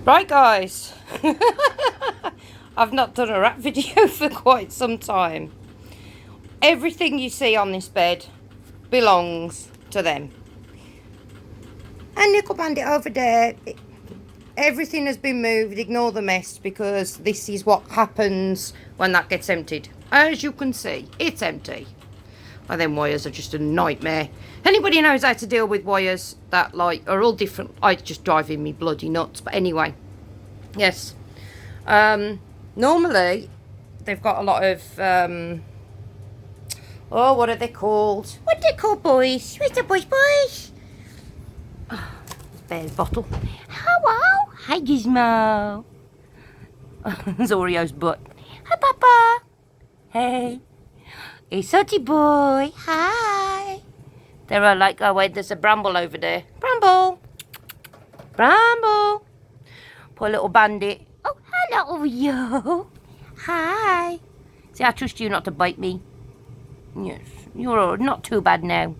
Right, guys. I've not done a rat video for quite some time. Everything you see on this bed belongs to them. And little Bandit over there. Everything has been moved. Ignore the mess, because this is what happens when that gets emptied. As you can see, it's empty. Well, them wires are just a nightmare. Anybody knows how to deal with wires that like are all different, it's just driving me bloody nuts. But anyway, yes. Normally they've got a lot of oh, what are they called? What are they called, boys? Where's the boys? Oh, Bear's bottle. Hello. Hi, Gizmo. It's Oreo's butt. Hi, Papa. Hey. Hey, Salty boy. Hi. There are like, oh wait, there's a Bramble over there. Bramble. Bramble. Poor little Bandit. Oh, hello, Oreo. Hi. See, I trust you not to bite me. Yes, you're not too bad now.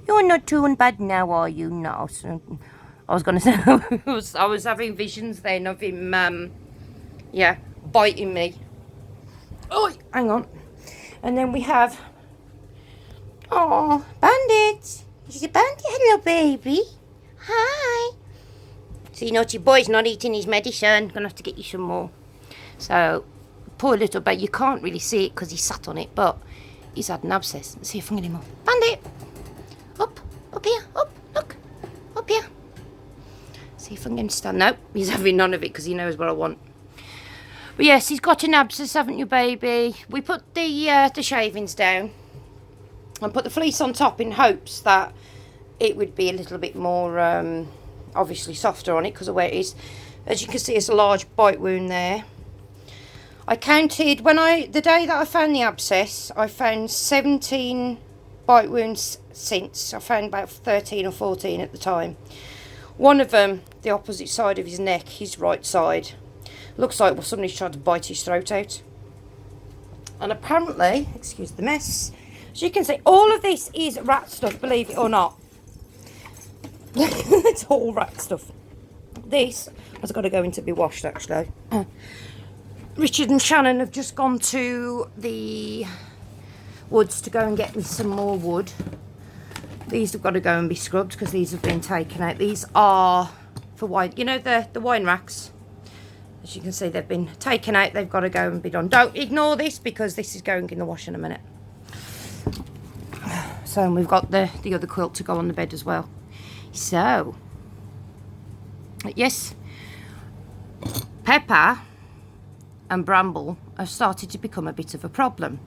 You're not too bad now, are you? No. So, I was going to say, I was having visions then of him, yeah, biting me. Oh, hang on. And then we have, oh, Bandit. Is it Bandit? Hello, baby. Hi. See, naughty boy's not eating his medicine. Gonna have to get you some more. So, poor little baby. You can't really see it because he sat on it, but he's had an abscess. Let's see if I can get him off. Bandit. Up here. Up. Look. Up here. See if I can get him to stand. No, he's having none of it because he knows what I want. But yes, he's got an abscess, haven't you, baby? We put the shavings down and put the fleece on top in hopes that it would be a little bit more, obviously softer on it because of where it is. As you can see, it's a large bite wound there. I counted, the day that I found the abscess, I found 17 bite wounds since. I found about 13 or 14 at the time. One of them, the opposite side of his neck, his right side. Looks like somebody's tried to bite his throat out. And apparently, excuse the mess, as you can see, all of this is rat stuff, believe it or not. It's all rat stuff. This has got to go in to be washed, actually. Richard and Shannon have just gone to the woods to go and get me some more wood. These have got to go and be scrubbed because these have been taken out. These are for wine, you know, the wine racks. As you can see, they've been taken out. They've got to go and be done. Don't ignore this because this is going in the wash in a minute. So we've got the other quilt to go on the bed as well. So, yes, Pepper and Bramble have started to become a bit of a problem.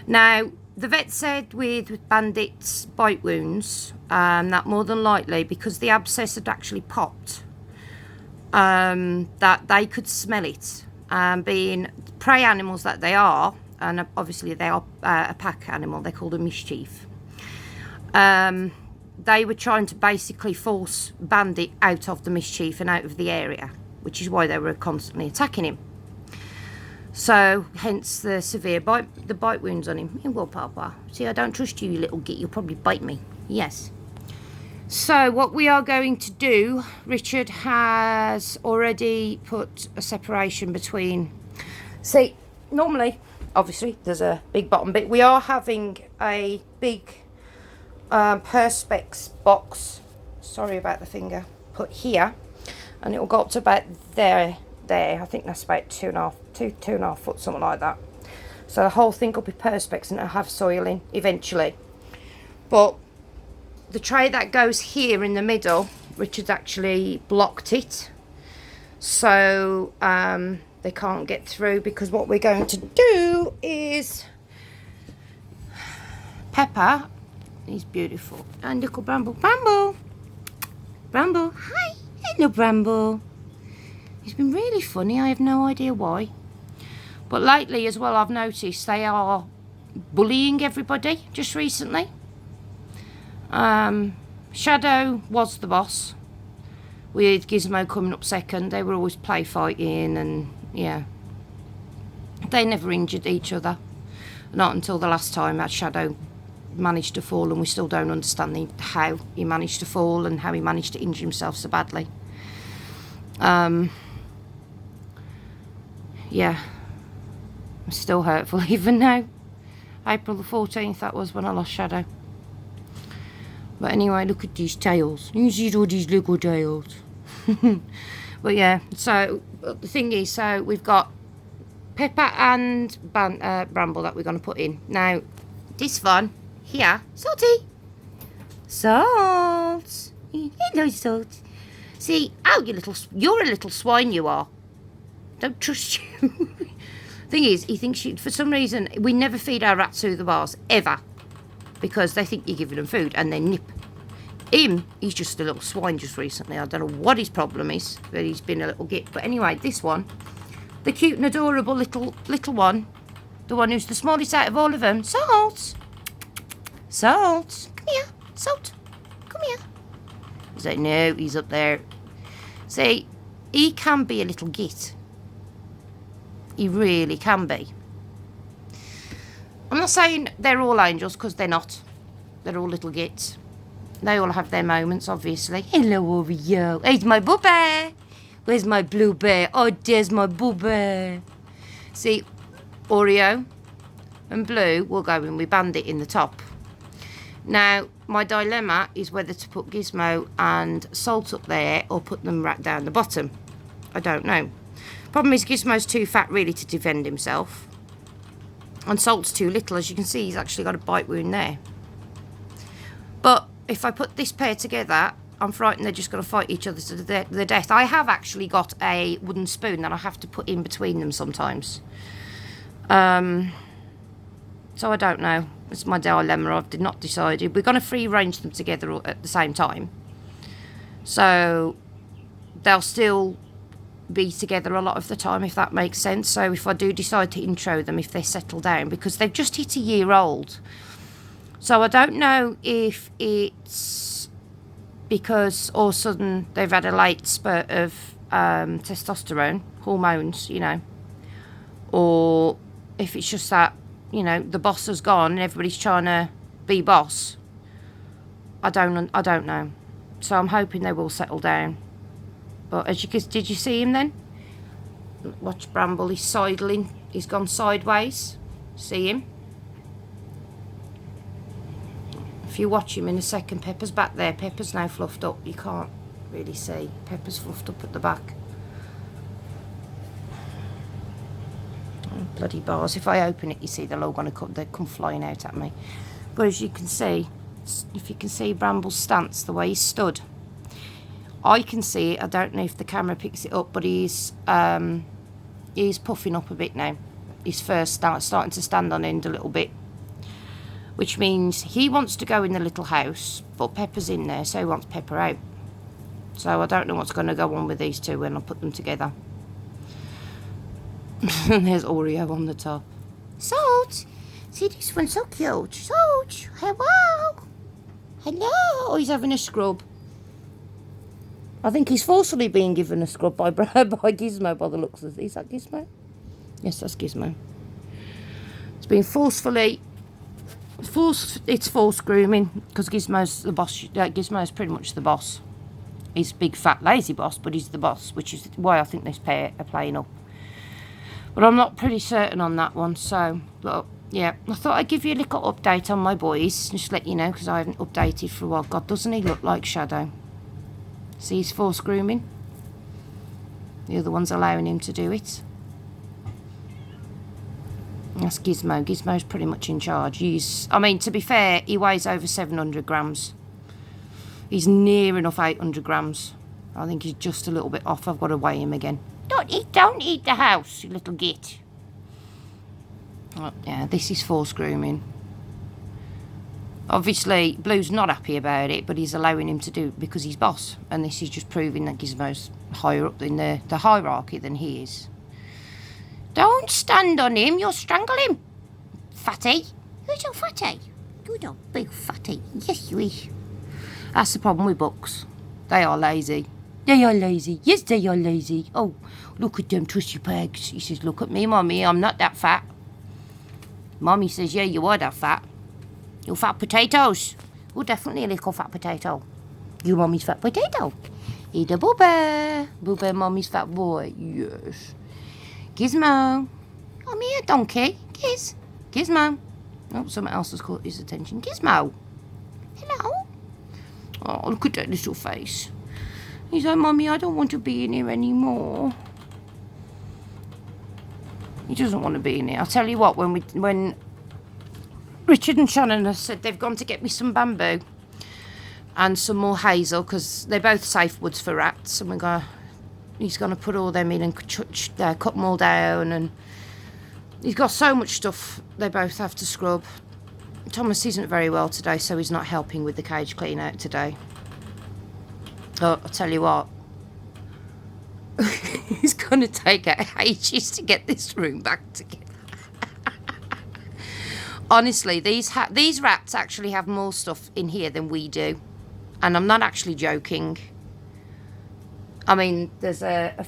Now, the vet said with Bandit's bite wounds that more than likely, because the abscess had actually popped, that they could smell it, being prey animals that they are, and obviously they are a pack animal, they're called a mischief. They were trying to basically force Bandit out of the mischief and out of the area, which is why they were constantly attacking him. So, hence the severe bite wounds on him. Well, Papa, see, I don't trust you, you little git, you'll probably bite me. Yes. So what we are going to do, Richard has already put a separation between, see, normally, obviously, there's a big bottom bit. We are having a big perspex box, sorry about the finger, put here, and it will go up to about there. I think that's about two and a half foot, something like that. So the whole thing will be perspex and it'll have soil in eventually. But the tray that goes here in the middle, Richard's actually blocked it, so they can't get through, because what we're going to do is Pepper, he's beautiful, and little Bramble, hi, hello Bramble. He's been really funny, I have no idea why, but lately as well I've noticed they are bullying everybody just recently. Shadow was the boss, with Gizmo coming up second. They were always play fighting, and yeah, they never injured each other, not until the last time that Shadow managed to fall, and we still don't understand how he managed to fall and how he managed to injure himself so badly. Yeah, it's still hurtful even now. April the 14th, that was when I lost Shadow. But anyway, look at these tails. You see all these little tails. But yeah, so the thing is, so we've got Pepper and Bramble that we're going to put in. Now, this one here, Salty. Salt. Hello, Salt. See, oh, you're a little swine, you are. Don't trust you. Thing is, he thinks for some reason, we never feed our rats through the bars, ever. Because they think you're giving them food and they nip. Him, he's just a little swine just recently. I don't know what his problem is, but he's been a little git. But anyway, this one, the cute and adorable little one, the one who's the smallest out of all of them, Salt. Salt, come here, Salt, come here. He's like, no, he's up there. See, he can be a little git. He really can be. I'm not saying they're all angels, because they're not. They're all little gits. They all have their moments, obviously. Hello, Oreo. Here's my boo bear. Where's my blue bear? Oh, there's my boo bear. See, Oreo and Blue will go in with Bandit in the top. Now, my dilemma is whether to put Gizmo and Salt up there or put them right down the bottom. I don't know. Problem is, Gizmo's too fat, really, to defend himself. And Salt's too little. As you can see, he's actually got a bite wound there. But if I put this pair together, I'm frightened they're just going to fight each other to the death. I have actually got a wooden spoon that I have to put in between them sometimes. So I don't know. It's my dilemma. I've not decided. We're going to free range them together at the same time. So they'll still be together a lot of the time, if that makes sense. So if I do decide to intro them, if they settle down, because they've just hit a year old. So I don't know if it's because all of a sudden they've had a late spurt of testosterone, hormones, you know, or if it's just that, you know, the boss has gone and everybody's trying to be boss. I don't know. So I'm hoping they will settle down. But as you can, did you see him then? Watch Bramble, he's sidling. He's gone sideways. See him? If you watch him in a second, Pepper's back there. Pepper's now fluffed up. You can't really see. Pepper's fluffed up at the back. Oh, bloody bars. If I open it, you see they're all going to come flying out at me. But as you can see, if you can see Bramble's stance, the way he's stood, I can see it. I don't know if the camera picks it up, but he's puffing up a bit now. His fur's starting to stand on end a little bit, which means he wants to go in the little house, but Pepper's in there, so he wants Pepper out. So I don't know what's going to go on with these two when I put them together. And there's Oreo on the top. Salt! See, this one's so cute. Salt! Hello! Hello! Oh, he's having a scrub. I think he's forcefully being given a scrub by Gizmo, by the looks of this. Is that Gizmo? Yes, that's Gizmo. It's been forcefully... It's forced grooming, because Gizmo's the boss. Gizmo's pretty much the boss. He's a big, fat, lazy boss, but he's the boss, which is why I think this pair are playing up. But I'm not pretty certain on that one, so... But, yeah, I thought I'd give you a little update on my boys, just let you know, because I haven't updated for a while. God, doesn't he look like Shadow? See, he's forced grooming. The other one's allowing him to do it. That's Gizmo. Gizmo's pretty much in charge. I mean, to be fair, he weighs over 700 grams. He's near enough 800 grams. I think he's just a little bit off. I've got to weigh him again. Don't eat the house, you little git. Oh, yeah, this is forced grooming. Obviously, Blue's not happy about it, but he's allowing him to do it because he's boss. And this is just proving that Gizmo's higher up in the hierarchy than he is. Don't stand on him, you'll strangle him. Fatty. Who's your fatty? You're not big fatty. Yes, you is. That's the problem with books. They are lazy. They are lazy. Yes, they are lazy. Oh, look at them tushy pegs. He says, look at me, Mummy, I'm not that fat. Mummy says, yeah, you are that fat. You're fat potatoes. You're definitely a little fat potato. You Mummy's fat potato. Eat a boober. Boober, mommy's fat boy. Yes. Gizmo. Come here, donkey. Gizmo. Oh, something else has caught his attention. Gizmo. Hello. Oh, look at that little face. He's like, Mommy, I don't want to be in here anymore. He doesn't want to be in here. I'll tell you what, when Richard and Shannon have said they've gone to get me some bamboo and some more hazel, because they're both safe woods for rats, and he's going to put all them in and cut them all down, and he's got so much stuff they both have to scrub. Thomas isn't very well today, so he's not helping with the cage clean out today. Oh, I'll tell you what, it's going to take ages to get this room back together. Honestly, these rats actually have more stuff in here than we do. And I'm not actually joking. I mean, there's a 1.5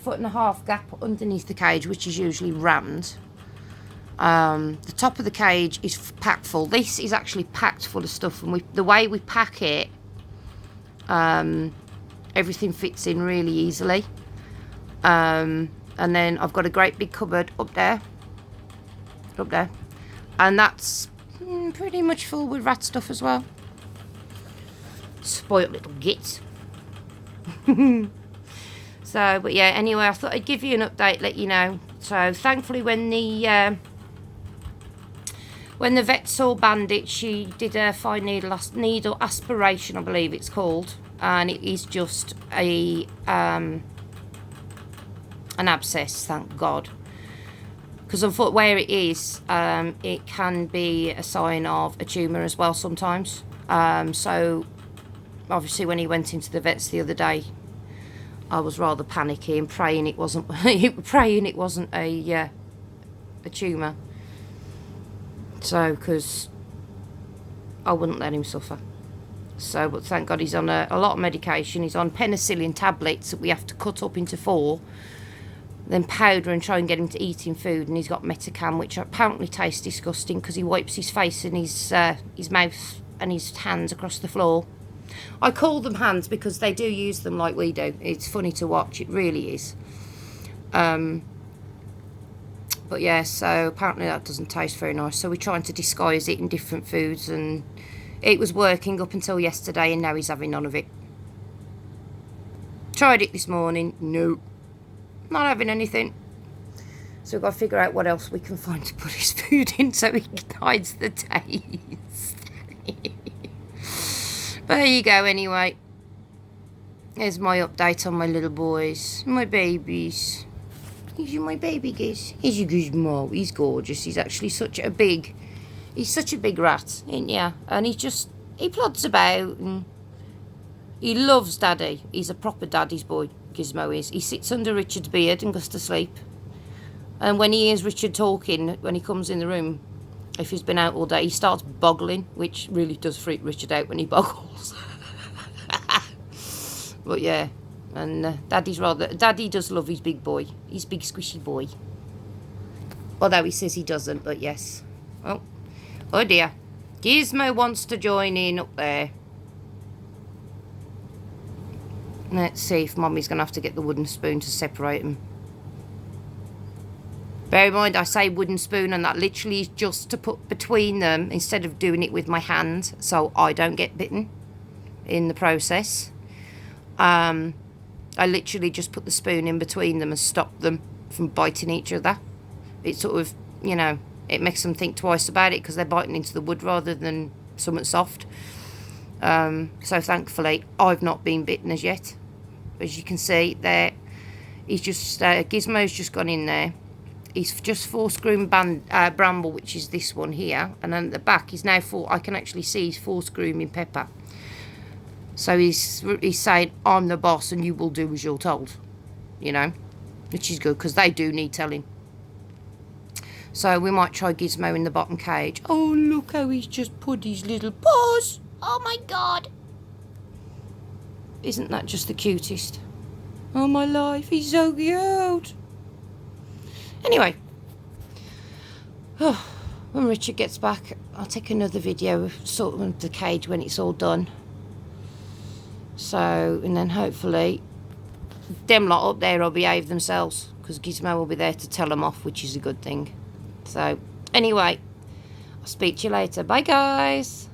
foot gap underneath the cage, which is usually rammed. The top of the cage is packed full. This is actually packed full of stuff. And the way we pack it, everything fits in really easily. And then I've got a great big cupboard up there. And that's pretty much full with rat stuff as well. Spoiled little gits. So, but yeah, anyway, I thought I'd give you an update, let you know. So, thankfully, when the vet saw Bandit, she did a fine needle aspiration, I believe it's called. And it is just an abscess, thank God. Because I thought where it is, it can be a sign of a tumor as well sometimes. So obviously when he went into the vets the other day, I was rather panicky, praying it wasn't a tumor. So, because I wouldn't let him suffer. So, but thank God he's on a lot of medication. He's on penicillin tablets that we have to cut up into 4. Then powder and try and get him to eating food, and he's got Metacam, which apparently tastes disgusting because he wipes his face and his mouth and his hands across the floor. I call them hands because they do use them like we do. It's funny to watch, it really is. But yeah, so apparently that doesn't taste very nice, so we're trying to disguise it in different foods, and it was working up until yesterday, and now he's having none of it. Tried it this morning, nope. Not having anything. So we've got to figure out what else we can find to put his food in so he hides the taste. But there you go anyway. There's my update on my little boys. My babies. These are my baby Giz. He's a gizmo. He's gorgeous. He's actually such a big rat, isn't he? And he plods about and he loves Daddy. He's a proper daddy's boy. Gizmo is. He sits under Richard's beard and goes to sleep. And when he hears Richard talking, when he comes in the room, if he's been out all day, he starts boggling, which really does freak Richard out when he boggles. But yeah, and Daddy does love his big boy, his big squishy boy. Although he says he doesn't, but yes. Oh dear. Gizmo wants to join in up there. Let's see if Mommy's going to have to get the wooden spoon to separate them. Bear in mind, I say wooden spoon, and that literally is just to put between them instead of doing it with my hand, so I don't get bitten in the process. I literally just put the spoon in between them and stop them from biting each other. It sort of, it makes them think twice about it because they're biting into the wood rather than something soft. So thankfully I've not been bitten as yet. As you can see there, he's just Gizmo's just gone in there. He's just four-screwing Bramble, which is this one here, and then at the back he's now I can actually see he's four-screwing Pepper. So he's saying, I'm the boss and you will do as you're told, which is good because they do need telling. So we might try Gizmo in the bottom cage. Oh, look how he's just put his little paws. Oh my God. Isn't that just the cutest? Oh my life, he's so cute. Anyway. When Richard gets back, I'll take another video of sort of the cage when it's all done. So, and then hopefully them lot up there will behave themselves, because Gizmo will be there to tell them off, which is a good thing. So, anyway, I'll speak to you later. Bye, guys.